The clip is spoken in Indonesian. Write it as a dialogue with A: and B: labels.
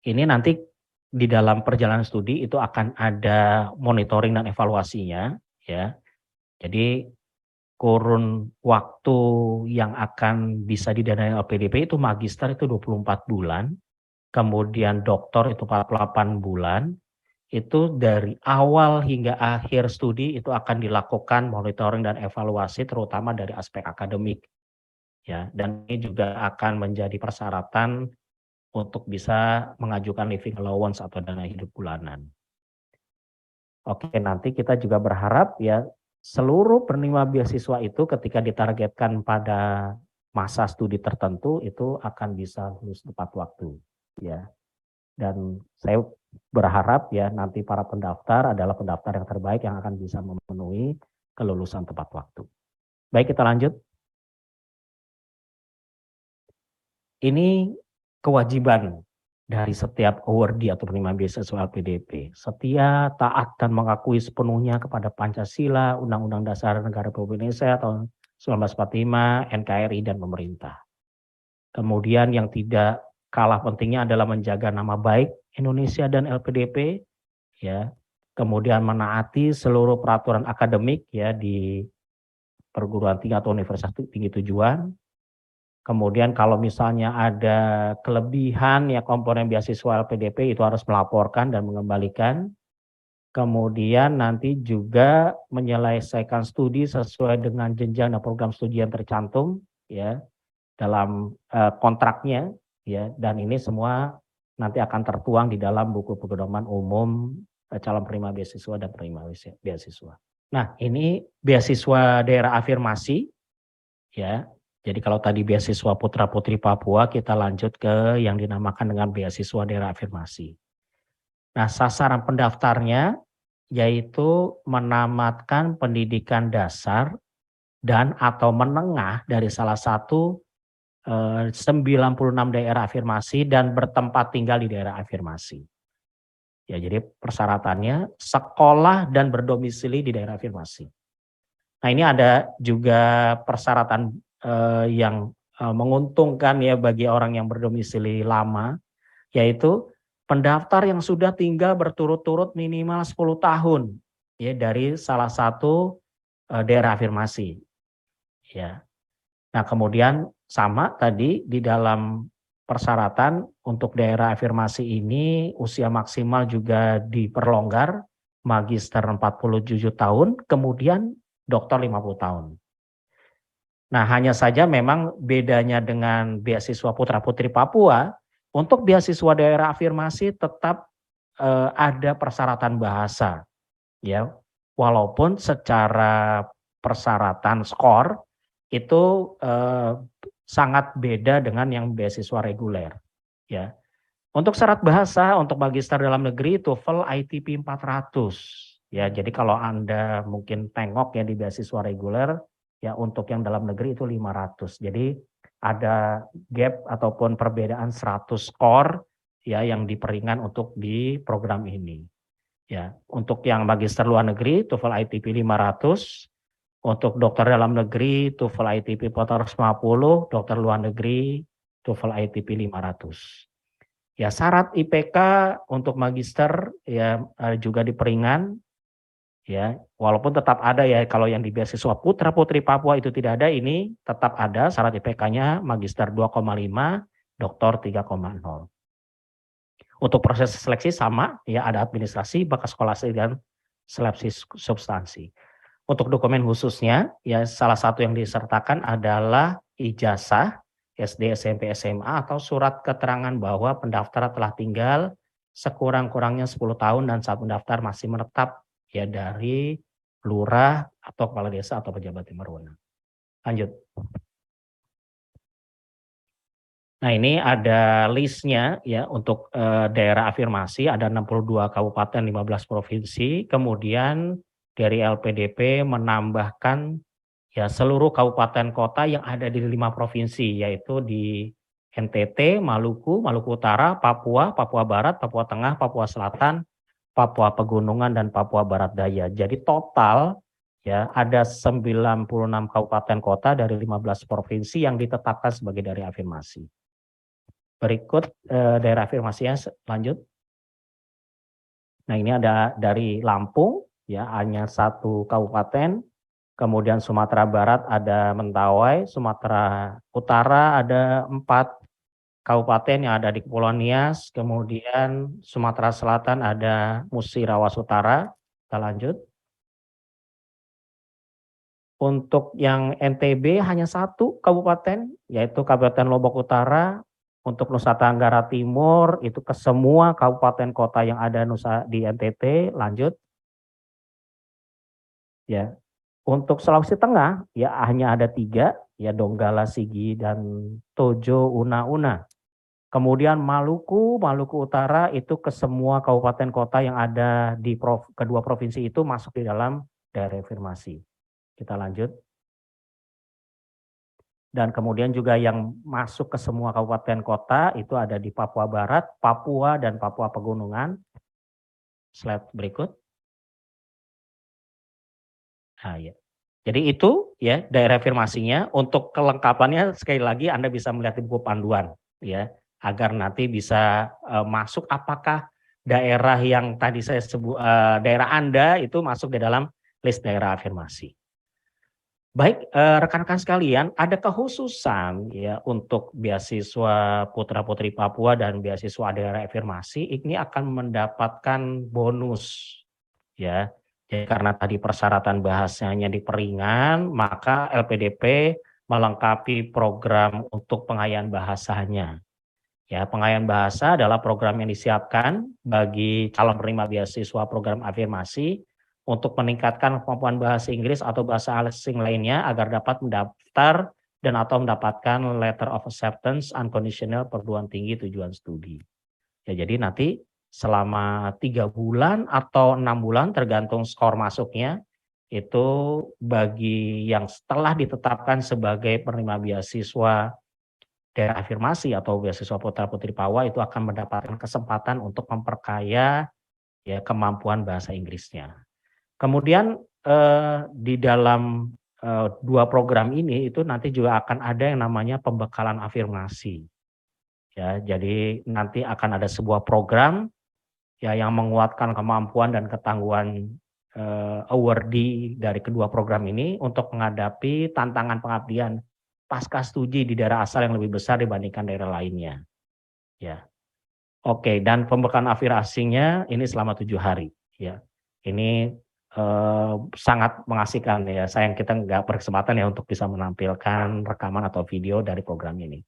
A: Ini nanti di dalam perjalanan studi itu akan ada monitoring dan evaluasinya, ya. Jadi kurun waktu yang akan bisa didanai LPDP itu magister itu 24 bulan, kemudian doktor itu 48 bulan, itu dari awal hingga akhir studi itu akan dilakukan monitoring dan evaluasi terutama dari aspek akademik, ya. Dan ini juga akan menjadi persyaratan untuk bisa mengajukan living allowance atau dana hidup bulanan. Oke, nanti kita juga berharap ya seluruh penerima beasiswa itu ketika ditargetkan pada masa studi tertentu itu akan bisa lulus tepat waktu, ya. Dan saya berharap ya nanti para pendaftar adalah pendaftar yang terbaik yang akan bisa memenuhi kelulusan tepat waktu. Baik, kita lanjut. Ini kewajiban dari setiap awardee atau penerima beasiswa LPDP. Setia, taat, dan mengakui sepenuhnya kepada Pancasila, Undang-Undang Dasar Negara Republik Indonesia tahun 1945, NKRI, dan pemerintah. Kemudian yang tidak kalah pentingnya adalah menjaga nama baik Indonesia dan LPDP, ya. Kemudian menaati seluruh peraturan akademik ya di perguruan tinggi atau universitas tinggi tujuan. Kemudian kalau misalnya ada kelebihan ya komponen beasiswa LPDP itu harus melaporkan dan mengembalikan. Kemudian nanti juga menyelesaikan studi sesuai dengan jenjang dan program studi yang tercantum ya dalam kontraknya ya, dan ini semua nanti akan tertuang di dalam buku pedoman umum calon penerima beasiswa dan penerima beasiswa. Nah, ini beasiswa daerah afirmasi ya. Jadi kalau tadi beasiswa putra-putri Papua, kita lanjut ke yang dinamakan dengan beasiswa daerah afirmasi. Nah, sasaran pendaftarnya yaitu menamatkan pendidikan dasar dan atau menengah dari salah satu 96 daerah afirmasi dan bertempat tinggal di daerah afirmasi. Ya, jadi persyaratannya sekolah dan berdomisili di daerah afirmasi. Nah, ini ada juga persyaratan yang menguntungkan ya bagi orang yang berdomisili lama, yaitu pendaftar yang sudah tinggal berturut-turut minimal 10 tahun ya dari salah satu daerah afirmasi. Ya. Nah, kemudian sama tadi di dalam persyaratan untuk daerah afirmasi ini usia maksimal juga diperlonggar, magister 47 tahun, kemudian doktor 50 tahun. Nah, hanya saja memang bedanya dengan beasiswa putra-putri Papua, untuk beasiswa daerah afirmasi tetap ada persyaratan bahasa, ya. Walaupun secara persyaratan skor itu sangat beda dengan yang beasiswa reguler, ya. Untuk syarat bahasa untuk magister dalam negeri TOEFL ITP 400, ya. Jadi kalau Anda mungkin tengok ya di beasiswa reguler ya untuk yang dalam negeri itu 500. Jadi ada gap ataupun perbedaan 100 skor ya yang diperingan untuk di program ini. Ya, untuk yang magister luar negeri TOEFL ITP 500, untuk dokter dalam negeri TOEFL ITP 450, dokter luar negeri TOEFL ITP 500. Ya, syarat IPK untuk magister ya juga diperingan ya, walaupun tetap ada ya kalau yang di beasiswa putra-putri Papua itu tidak ada, ini tetap ada syarat IPK-nya magister 2,5, doktor 3,0. Untuk proses seleksi sama ya, ada administrasi, bakas skolastik dan seleksi substansi. Untuk dokumen khususnya ya salah satu yang disertakan adalah ijazah SD, SMP, SMA atau surat keterangan bahwa pendaftar telah tinggal sekurang-kurangnya 10 tahun dan saat pendaftar masih menetap ya dari lurah atau kepala desa atau pejabat yang berwenang. Lanjut. Nah, ini ada listnya ya untuk daerah afirmasi, ada 62 kabupaten, 15 provinsi, kemudian dari LPDP menambahkan ya seluruh kabupaten kota yang ada di 5 provinsi, yaitu di NTT, Maluku, Maluku Utara, Papua, Papua Barat, Papua Tengah, Papua Selatan, Papua Pegunungan, dan Papua Barat Daya. Jadi total ya ada 96 kabupaten kota dari 15 provinsi yang ditetapkan sebagai daerah afirmasi. Berikut daerah afirmasinya lanjut. Nah ini ada dari Lampung, ya hanya 1 kabupaten, kemudian Sumatera Barat ada Mentawai, Sumatera Utara ada 4 kabupaten yang ada di Kepulauan Nias, kemudian Sumatera Selatan ada Musirawas Utara. Kita lanjut. Untuk yang NTB hanya 1 kabupaten, yaitu Kabupaten Lombok Utara. Untuk Nusa Tenggara Timur itu ke semua kabupaten kota yang ada di NTT. Lanjut. Ya. Untuk Sulawesi Tengah ya hanya ada 3, ya Donggala, Sigi, dan Tojo Una. Kemudian Maluku Utara itu ke semua kabupaten kota yang ada di kedua provinsi itu masuk di dalam daerah afirmasi. Kita lanjut. Dan kemudian juga yang masuk ke semua kabupaten kota itu ada di Papua Barat, Papua, dan Papua Pegunungan. Slide berikut. Nah, ya. Jadi itu ya daerah afirmasinya. Untuk kelengkapannya sekali lagi Anda bisa melihat di buku panduan ya, agar nanti bisa masuk apakah daerah yang tadi saya sebut daerah Anda itu masuk di dalam list daerah afirmasi. Baik, rekan-rekan sekalian, ada kekhususan ya untuk beasiswa putra-putri Papua dan beasiswa daerah afirmasi ini akan mendapatkan bonus ya. Jadi karena tadi persyaratan bahasanya diperingan, maka LPDP melengkapi program untuk pengayaan bahasanya. Ya, pengayaan bahasa adalah program yang disiapkan bagi calon penerima beasiswa program afirmasi untuk meningkatkan kemampuan bahasa Inggris atau bahasa asing lainnya agar dapat mendaftar dan atau mendapatkan letter of acceptance unconditional perguruan tinggi tujuan studi. Ya, jadi nanti selama 3 bulan atau 6 bulan tergantung skor masuknya, itu bagi yang setelah ditetapkan sebagai penerima beasiswa daerah afirmasi atau beasiswa putra-putri Papua itu akan mendapatkan kesempatan untuk memperkaya ya kemampuan bahasa Inggrisnya. Kemudian di dalam 2 program ini itu nanti juga akan ada yang namanya pembekalan afirmasi. Ya, jadi nanti akan ada sebuah program ya yang menguatkan kemampuan dan ketangguhan awardee dari kedua program ini untuk menghadapi tantangan pengabdian pasca studi di daerah asal yang lebih besar dibandingkan daerah lainnya. Ya. Oke, dan pembekalan afirmasinya ini selama 7 hari ya. Ini sangat mengasihkan ya. Sayang kita nggak berkesempatan ya untuk bisa menampilkan rekaman atau video dari program ini.